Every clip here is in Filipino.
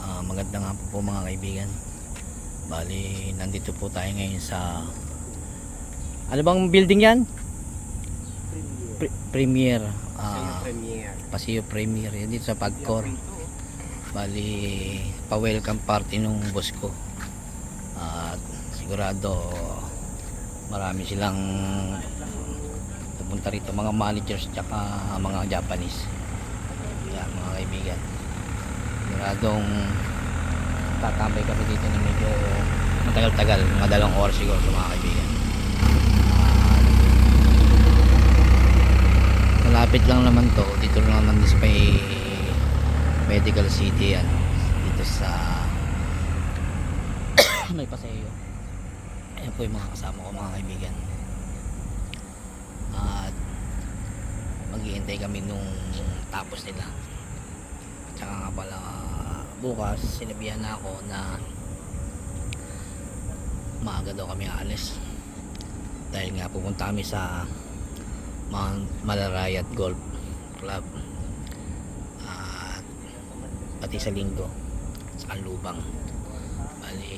Magandang hapon po mga kaibigan. Bali, nandito po tayo ngayon sa ano bang building yan? Premier. Paseo Premier. Yan dito sa Pagcor. Bali, pa-welcome party nung boss ko. At sigurado marami silang pupunta rito, mga managers tsaka mga Japanese. Yan mga kaibigan. Siguradong tatambay kami dito ng medyo matagal-tagal, mga 2 oras siguro sa mga kaibigan. Malapit lang naman to, dito lang naman sa may Medical City, ano, dito sa may Paseo. Ayan po yung mga kasama ko mga kaibigan. At maghihintay kami nung tapos nila. Tsaka nga pala bukas sinabihan na ako na maaga daw kami aalis dahil nga pupunta kami sa Mount Malarayat Golf Club at pati sa Linggo sa Kanlubang. Bali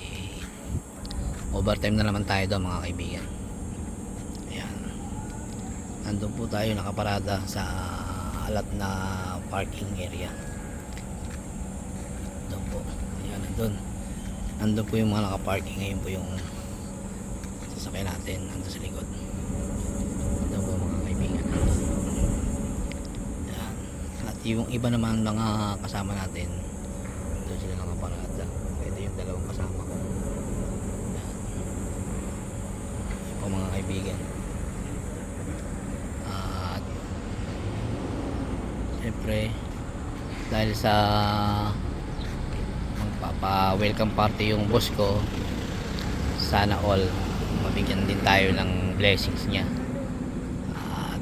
overtime na naman tayo daw mga kaibigan. Ayan, nandun po tayo nakaparada sa alat na parking area. Doon po, ayan, nandun po yung mga nakaparking. Ngayon po yung sasakyan natin nandun sa likod. Doon po mga kaibigan, ayan. At yung iba naman mga kasama natin doon sila nakaparada. Ito yung dalawang kasama ko. Ayan, ayan po mga kaibigan. At siyempre dahil sa magpapa-welcome party yung boss ko, sana all mabigyan din tayo ng blessings niya. At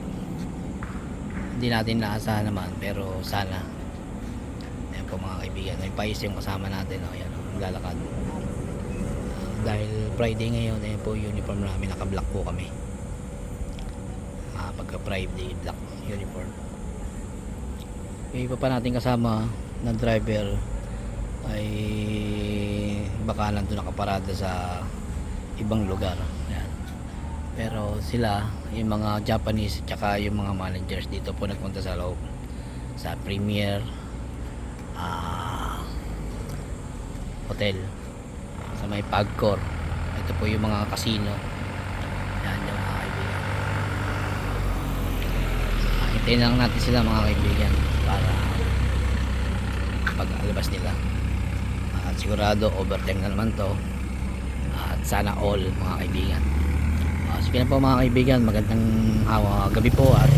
hindi natin naasahan naman, pero sana. Ayan po mga kaibigan, may pais yung kasama natin. Ayan, lalakad. Dahil Friday ngayon, ayan po uniform namin, naka-black po kami. Pagka Friday, black uniform. Yung iba pa natin kasama na driver ay baka nandun nakaparada sa ibang lugar. Ayan. Pero sila, yung mga Japanese tsaka yung mga managers dito po nagpunta sa loob sa Premier Hotel sa may Pagcor. Ito po yung mga casino. Ayan yung mga kaibigan. Hintayin lang natin sila mga kaibigan para pag-alabas nila. At sigurado overtime na naman to. At sana all mga kaibigan. Sige na po mga kaibigan, magandang gabi po at